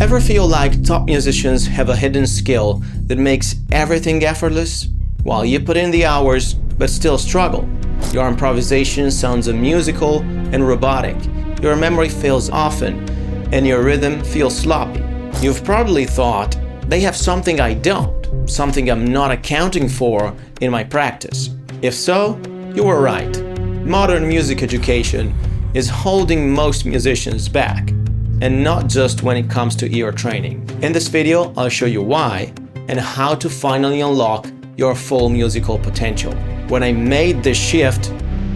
Ever feel like top musicians have a hidden skill that makes everything effortless? While you put in the hours, but still struggle. Your improvisation sounds musical and robotic. Your memory fails often, and your rhythm feels sloppy. You've probably thought, they have something I don't, something I'm not accounting for in my practice. If so, you were right. Modern music education is holding most musicians back, and not just when it comes to ear training. In this video, I'll show you why and how to finally unlock your full musical potential. When I made this shift,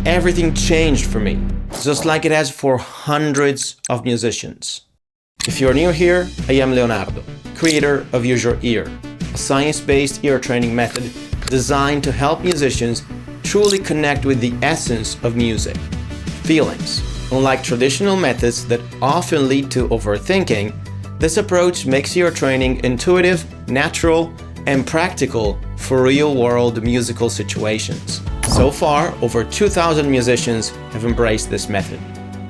everything changed for me, just like it has for hundreds of musicians. If you're new here, I am Leonardo, creator of Use Your Ear, a science-based ear training method designed to help musicians truly connect with the essence of music, feelings. Unlike traditional methods that often lead to overthinking, this approach makes ear training intuitive, natural, and practical for real-world musical situations. So far, over 2,000 musicians have embraced this method,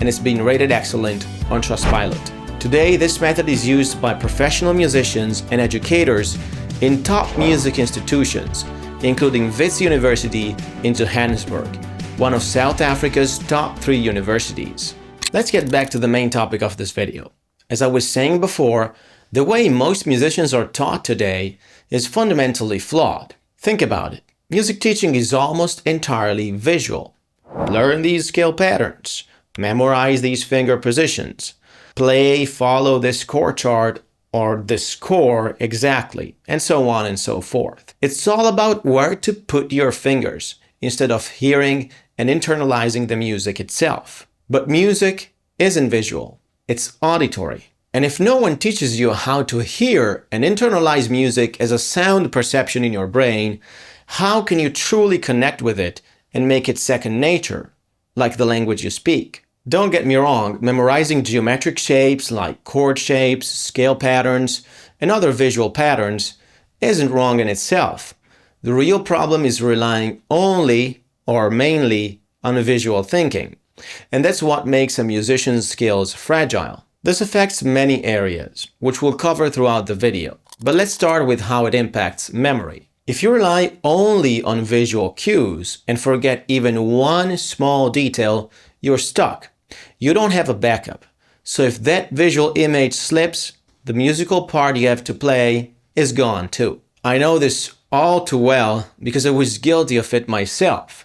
and it's been rated excellent on Trustpilot. Today, this method is used by professional musicians and educators in top music institutions, including Wits University in Johannesburg, one of South Africa's top 3 universities. Let's get back to the main topic of this video. As I was saying before, the way most musicians are taught today is fundamentally flawed. Think about it. Music teaching is almost entirely visual. Learn these scale patterns, memorize these finger positions, play, follow this chord chart or this score exactly, and so on and so forth. It's all about where to put your fingers instead of hearing and internalizing the music itself. But music isn't visual, it's auditory. And if no one teaches you how to hear and internalize music as a sound perception in your brain, how can you truly connect with it and make it second nature, like the language you speak? Don't get me wrong, memorizing geometric shapes like chord shapes, scale patterns, and other visual patterns isn't wrong in itself. The real problem is relying only or mainly on visual thinking. And that's what makes a musician's skills fragile. This affects many areas, which we'll cover throughout the video. But let's start with how it impacts memory. If you rely only on visual cues and forget even one small detail, you're stuck. You don't have a backup. So if that visual image slips, the musical part you have to play is gone too. I know this all too well because I was guilty of it myself.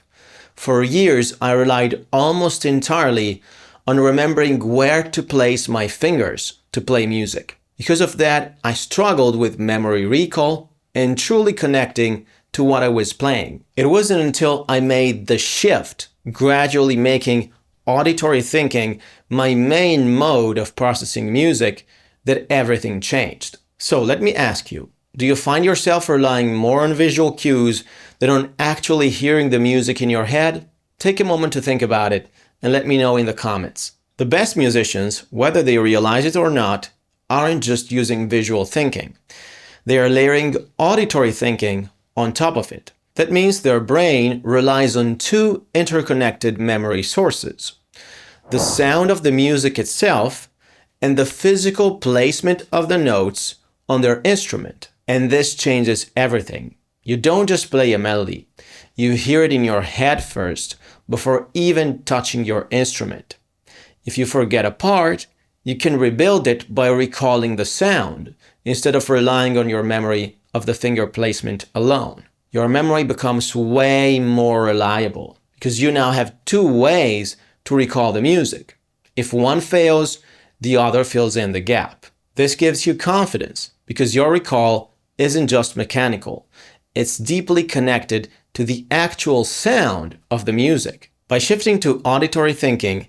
For years, I relied almost entirely on remembering where to place my fingers to play music. Because of that, I struggled with memory recall and truly connecting to what I was playing. It wasn't until I made the shift, gradually making auditory thinking my main mode of processing music, that everything changed. So let me ask you, do you find yourself relying more on visual cues than on actually hearing the music in your head? Take a moment to think about it and let me know in the comments. The best musicians, whether they realize it or not, aren't just using visual thinking. They are layering auditory thinking on top of it. That means their brain relies on 2 interconnected memory sources: the sound of the music itself and the physical placement of the notes on their instrument. And this changes everything. You don't just play a melody. You hear it in your head first, before even touching your instrument. If you forget a part, you can rebuild it by recalling the sound, instead of relying on your memory of the finger placement alone. Your memory becomes way more reliable, because you now have 2 ways to recall the music. If one fails, the other fills in the gap. This gives you confidence, because your recall isn't just mechanical. It's deeply connected to the actual sound of the music. By shifting to auditory thinking,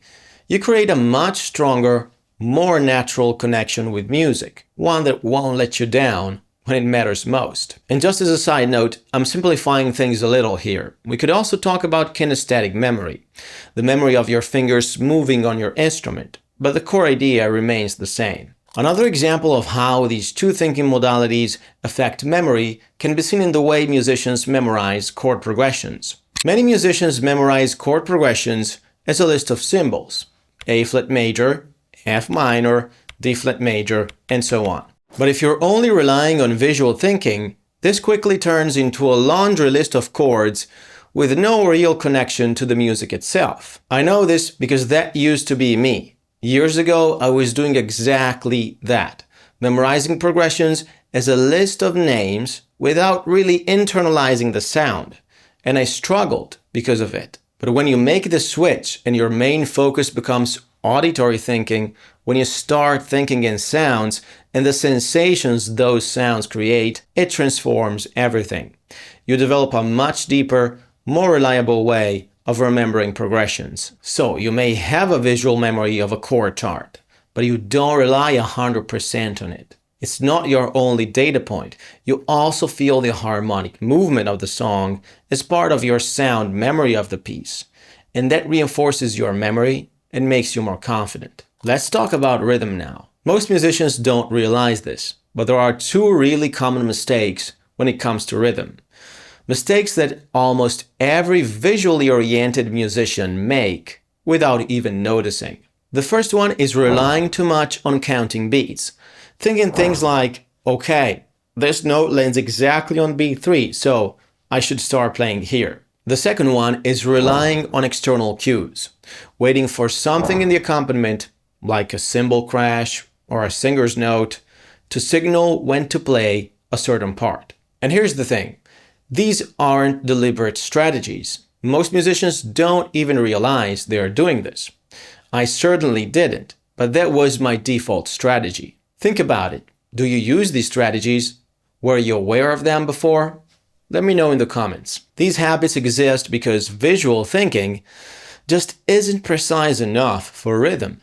you create a much stronger, more natural connection with music, one that won't let you down when it matters most. And just as a side note, I'm simplifying things a little here. We could also talk about kinesthetic memory, the memory of your fingers moving on your instrument, but the core idea remains the same. Another example of how these 2 thinking modalities affect memory can be seen in the way musicians memorize chord progressions. Many musicians memorize chord progressions as a list of symbols: A flat major, F minor, D flat major, and so on. But if you're only relying on visual thinking, this quickly turns into a laundry list of chords with no real connection to the music itself. I know this because that used to be me. Years ago, I was doing exactly that, memorizing progressions as a list of names without really internalizing the sound, and I struggled because of it. But when you make the switch and your main focus becomes auditory thinking, when you start thinking in sounds and the sensations those sounds create, it transforms everything. You develop a much deeper, more reliable way of remembering progressions. So you may have a visual memory of a chord chart, but you don't rely 100% on it. It's not your only data point. You also feel the harmonic movement of the song as part of your sound memory of the piece, and that reinforces your memory and makes you more confident. Let's talk about rhythm now. Most musicians don't realize this, but there are two really common mistakes when it comes to rhythm. Mistakes that almost every visually oriented musician make without even noticing. The first one is relying too much on counting beats, thinking things like, okay, this note lands exactly on beat 3, so I should start playing here. The second one is relying on external cues, waiting for something in the accompaniment, like a cymbal crash or a singer's note, to signal when to play a certain part. And here's the thing. These aren't deliberate strategies. Most musicians don't even realize they are doing this. I certainly didn't, but that was my default strategy. Think about it. Do you use these strategies? Were you aware of them before? Let me know in the comments. These habits exist because visual thinking just isn't precise enough for rhythm.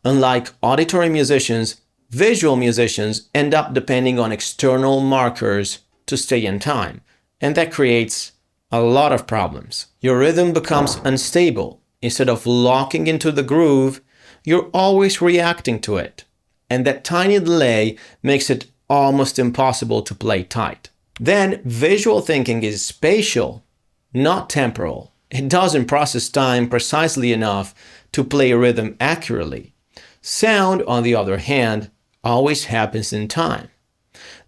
Unlike auditory musicians, visual musicians end up depending on external markers to stay in time. And that creates a lot of problems. Your rhythm becomes unstable. Instead of locking into the groove, you're always reacting to it. And that tiny delay makes it almost impossible to play tight. Then, visual thinking is spatial, not temporal. It doesn't process time precisely enough to play rhythm accurately. Sound, on the other hand, always happens in time.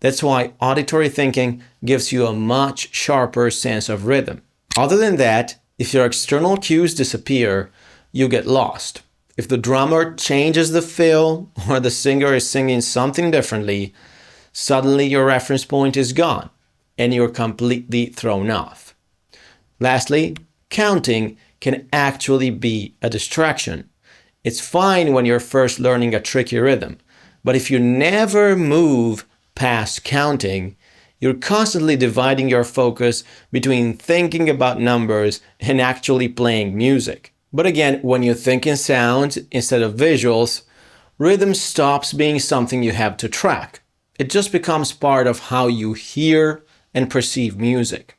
That's why auditory thinking gives you a much sharper sense of rhythm. Other than that, if your external cues disappear, you get lost. If the drummer changes the fill or the singer is singing something differently, suddenly your reference point is gone and you're completely thrown off. Lastly, counting can actually be a distraction. It's fine when you're first learning a tricky rhythm, but if you never move past counting, you're constantly dividing your focus between thinking about numbers and actually playing music. But again, when you think in sounds instead of visuals, rhythm stops being something you have to track. It just becomes part of how you hear and perceive music.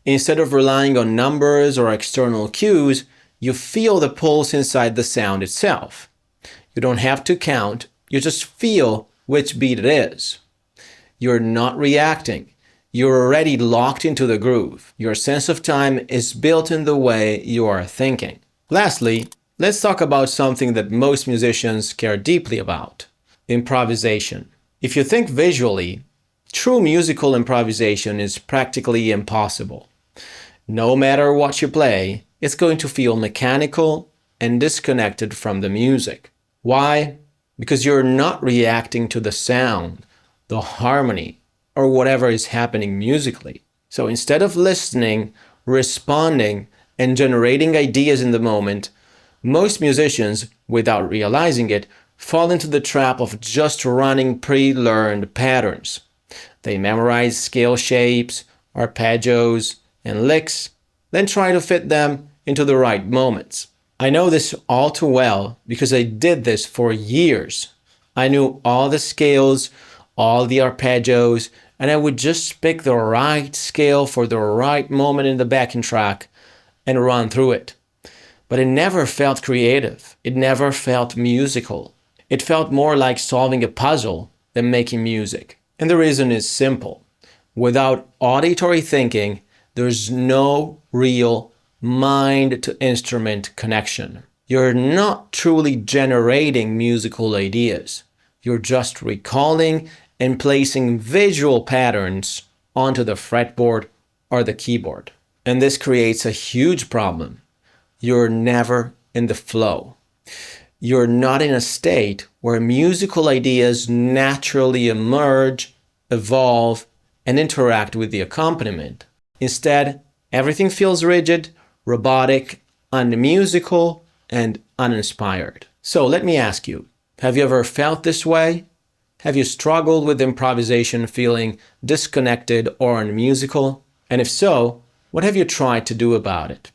Instead of relying on numbers or external cues, you feel the pulse inside the sound itself. You don't have to count, you just feel which beat it is. You're not reacting. You're already locked into the groove. Your sense of time is built in the way you are thinking. Lastly, let's talk about something that most musicians care deeply about: improvisation. If you think visually, true musical improvisation is practically impossible. No matter what you play, it's going to feel mechanical and disconnected from the music. Why? Because you're not reacting to the sound, the harmony, or whatever is happening musically. So instead of listening, responding, and generating ideas in the moment, most musicians, without realizing it, fall into the trap of just running pre-learned patterns. They memorize scale shapes, arpeggios, and licks, then try to fit them into the right moments. I know this all too well because I did this for years. I knew all the scales, all the arpeggios, and I would just pick the right scale for the right moment in the backing track and run through it. But it never felt creative. It never felt musical. It felt more like solving a puzzle than making music. And the reason is simple. Without auditory thinking, there's no real mind-to-instrument connection. You're not truly generating musical ideas. You're just recalling and placing visual patterns onto the fretboard or the keyboard. And this creates a huge problem. You're never in the flow. You're not in a state where musical ideas naturally emerge, evolve, and interact with the accompaniment. Instead, everything feels rigid, robotic, unmusical, and uninspired. So let me ask you, have you ever felt this way? Have you struggled with improvisation feeling disconnected or unmusical? And if so, what have you tried to do about it?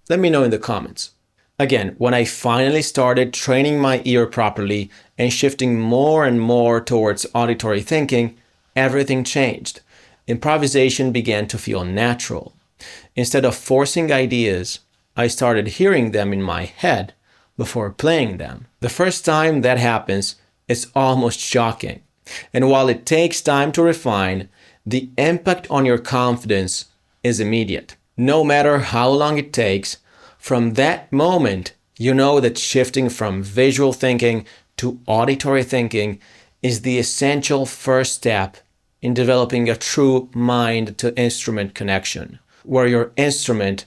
Let me know in the comments. Again, when I finally started training my ear properly and shifting more and more towards auditory thinking, everything changed. Improvisation began to feel natural. Instead of forcing ideas, I started hearing them in my head before playing them. The first time that happens, it's almost shocking. And while it takes time to refine, the impact on your confidence is immediate. No matter how long it takes, from that moment, you know that shifting from visual thinking to auditory thinking is the essential first step in developing a true mind-to-instrument connection, where your instrument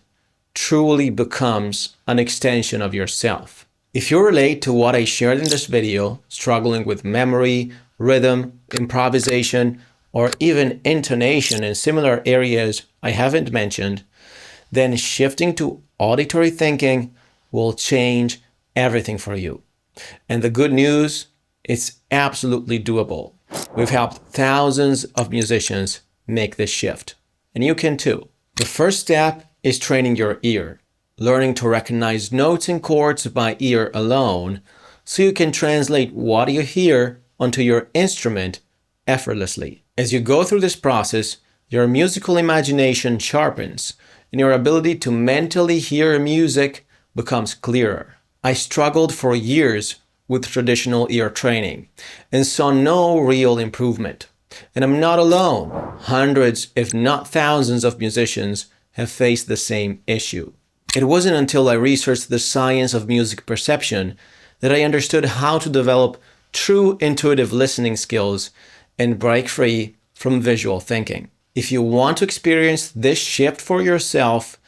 truly becomes an extension of yourself. If you relate to what I shared in this video, struggling with memory, rhythm, improvisation, or even intonation in similar areas I haven't mentioned, then shifting to auditory thinking will change everything for you. And the good news, it's absolutely doable. We've helped thousands of musicians make this shift, and you can too. The first step is training your ear, learning to recognize notes and chords by ear alone, so you can translate what you hear onto your instrument effortlessly. As you go through this process, your musical imagination sharpens, and your ability to mentally hear music becomes clearer. I struggled for years with traditional ear training and saw no real improvement. And I'm not alone. Hundreds, if not thousands of musicians have faced the same issue. It wasn't until I researched the science of music perception that I understood how to develop true intuitive listening skills and break free from visual thinking. If you want to experience this shift for yourself,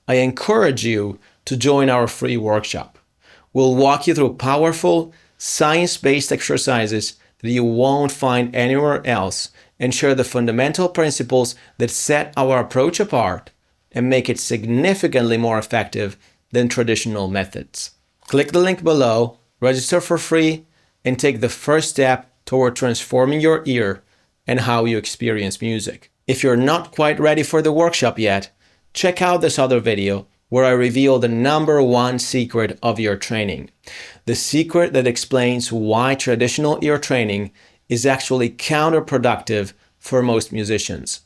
I encourage you to join our free workshop. We'll walk you through powerful, science-based exercises that you won't find anywhere else and share the fundamental principles that set our approach apart and make it significantly more effective than traditional methods. Click the link below, register for free, and take the first step toward transforming your ear and how you experience music. If you're not quite ready for the workshop yet, check out this other video where I reveal the #1 secret of ear training. The secret that explains why traditional ear training is actually counterproductive for most musicians.